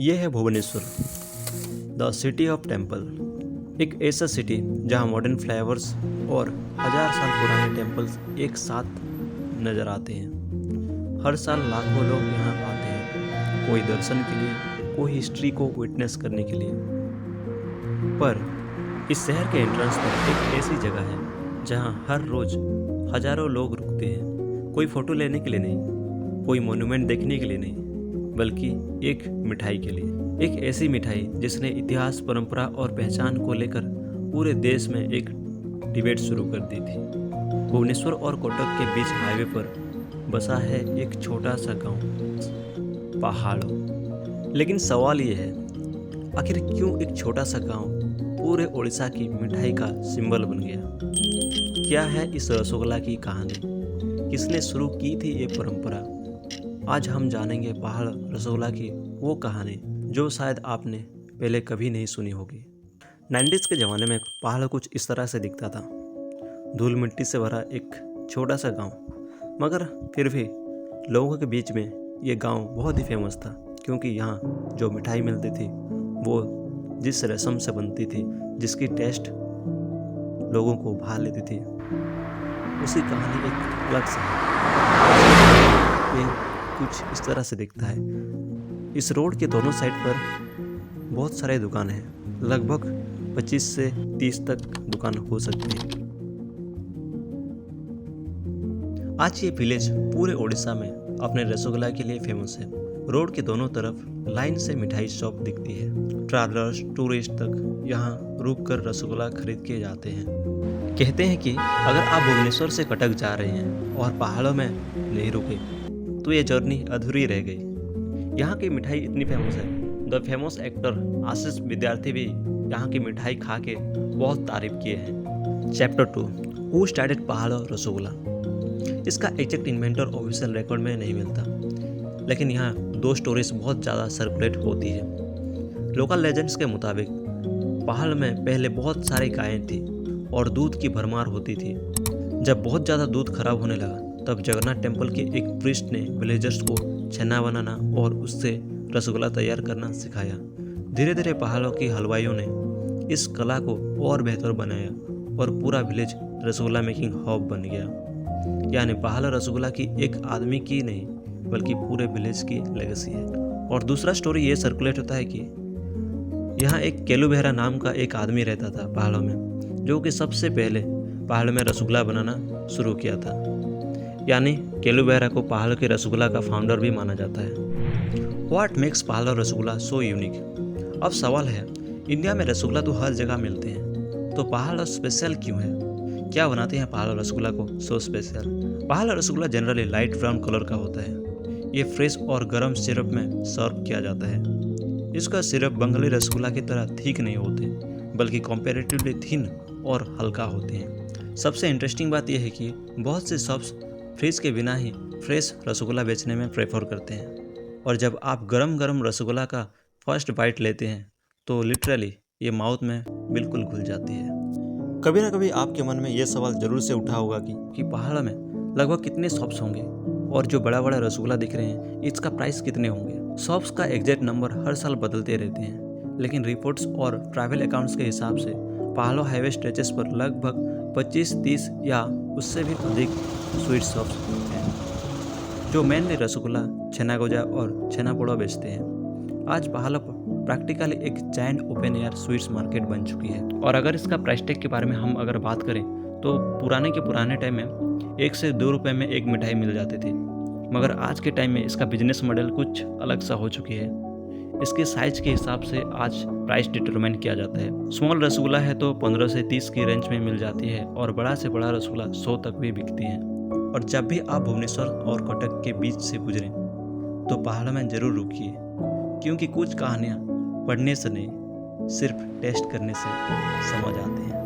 ये है Bhubaneswar, the city of temple. एक ऐसा सिटी जहाँ मॉडर्न फ्लाईओवर्स और 1000 साल पुराने टेम्पल्स एक साथ नज़र आते हैं। हर साल लाखों लोग यहाँ आते हैं, कोई दर्शन के लिए, कोई हिस्ट्री को विटनेस करने के लिए। पर इस शहर के एंट्रेंस पर एक ऐसी जगह है जहाँ हर रोज़ हजारों लोग रुकते हैं, कोई फ़ोटो लेने के लिए नहीं, कोई मोन्यूमेंट देखने के लिए नहीं, बल्कि एक मिठाई के लिए। एक ऐसी मिठाई जिसने इतिहास, परंपरा और पहचान को लेकर पूरे देश में एक डिबेट शुरू कर दी थी। भुवनेश्वर और कोटक के बीच हाईवे पर बसा है एक छोटा सा गांव, पहाड़ों। लेकिन सवाल ये है, आखिर क्यों एक छोटा सा गांव पूरे उड़ीसा की मिठाई का सिंबल बन गया? क्या है इस रसगुल्ला की कहानी? किसने शुरू की थी ये परंपरा? आज हम जानेंगे पहाड़ रसगुल्ला की वो कहानी जो शायद आपने पहले कभी नहीं सुनी होगी। 90s के ज़माने में पहाड़ कुछ इस तरह से दिखता था, धूल मिट्टी से भरा एक छोटा सा गांव। मगर फिर भी लोगों के बीच में ये गांव बहुत ही फेमस था, क्योंकि यहाँ जो मिठाई मिलती थी वो जिस रेशम से बनती थी, जिसकी टेस्ट लोगों को भा लेती थी, उसकी कहानी एक अलग से है। ये कुछ इस तरह से दिखता है। इस रोड के दोनों साइड पर बहुत सारे दुकान हैं, लगभग 25 से 30 तक दुकान हो सकती है। आज ये विलेज पूरे उड़ीसा में अपने रसगुल्ला के लिए फेमस है। रोड के दोनों तरफ लाइन से मिठाई शॉप दिखती है। ट्रैवलर्स, टूरिस्ट तक यहाँ रुक कर रसगुल्ला खरीद के जाते हैं। कहते हैं कि अगर आप भुवनेश्वर से कटक जा रहे हैं और पहाड़ों में नहीं रुके तो ये जर्नी अधूरी रह गई। यहाँ की मिठाई इतनी फेमस है, द फेमस एक्टर आशीष विद्यार्थी भी यहाँ की मिठाई खा के बहुत तारीफ किए हैं। चैप्टर 2, हु स्टार्टेड पहाड़ रसगुल्ला। इसका एग्जैक्ट इन्वेंटर ऑफिशियल रिकॉर्ड में नहीं मिलता, लेकिन यहाँ 2 स्टोरीज बहुत ज़्यादा सर्कुलेट होती है। लोकल लेजेंड्स के मुताबिक पहाड़ में पहले बहुत सारी गायें थी और दूध की भरमार होती थी। जब बहुत ज़्यादा दूध खराब होने लगा तब जगन्नाथ टेम्पल के एक प्रीस्ट ने विलेजर्स को छेना बनाना और उससे रसगुल्ला तैयार करना सिखाया। धीरे धीरे पहाड़ों की हलवाइयों ने इस कला को और बेहतर बनाया और पूरा विलेज रसगुल्ला मेकिंग हब बन गया। यानी पहाड़ रसगुल्ला की एक आदमी की नहीं, बल्कि पूरे विलेज की लेगेसी है। और दूसरा स्टोरी ये सर्कुलेट होता है कि यहाँ एक केलू बेहरा नाम का एक आदमी रहता था पहाड़ों में, जो कि सबसे पहले पहाड़ में रसगुल्ला बनाना शुरू किया था। यानी केलू बेहरा को पहाड़ के रसगुल्ला का फाउंडर भी माना जाता है। व्हाट मेक्स पहाड़ रसगुल्ला सो यूनिक? अब सवाल है, इंडिया में रसगुल्ला तो हर जगह मिलते हैं, तो पहाड़ स्पेशल क्यों है? क्या बनाते हैं पहाड़ रसगुल्ला को सो स्पेशल? पहाड़ rasgulla generally light brown colour का होता है। ये फ्रेश और गर्म सिरप में सर्व किया जाता है। इसका सिरप बंगाली रसगुल्ला की तरह थिक नहीं होते, बल्कि कंपैरेटिवली थिन और हल्का होते हैं। सबसे इंटरेस्टिंग बात यह है कि बहुत से शॉप्स फ्रिज के बिना ही फ्रेश रसगुल्ला बेचने में प्रेफर करते हैं। और जब आप गरम गरम रसगुल्ला का फर्स्ट बाइट लेते हैं तो लिटरली ये माउथ में बिल्कुल घुल जाती है। कभी ना कभी आपके मन में ये सवाल जरूर से उठा होगा कि पहाड़ में लगभग कितने शॉप्स होंगे और जो बड़ा बड़ा रसगुल्ला दिख रहे हैं इसका प्राइस कितने होंगे? शॉप्स का एग्जैक्ट नंबर हर साल बदलते रहते हैं, लेकिन रिपोर्ट्स और ट्रैवल अकाउंट्स के हिसाब से पहाड़ों हाईवे स्ट्रेचेस पर लगभग 25-30 या उससे भी अधिक स्वीट शॉप्स हैं, जो मेनली रसगुल्ला, छेना गोजा और छेना पोड़ा बेचते हैं। आज पहाड़ प्रैक्टिकली एक giant open air sweets market बन चुकी है। और अगर इसका प्राइस टैग के बारे में हम अगर बात करें तो पुराने टाइम में 1 से 2 रुपये में एक मिठाई मिल जाती थी, मगर आज के टाइम में इसका बिजनेस मॉडल कुछ अलग सा हो चुकी है। इसके साइज के हिसाब से आज प्राइस डिटरमाइन किया जाता है। स्मॉल रसगुल्ला है तो 15 से 30 की रेंज में मिल जाती है और बड़ा से बड़ा रसगुल्ला 100 तक भी बिकती है। और जब भी आप भुवनेश्वर और कटक के बीच से गुजरें तो पहाड़ में ज़रूर रुकिए, क्योंकि कुछ कहानियाँ पढ़ने से नहीं, सिर्फ टेस्ट करने से समझ आते हैं।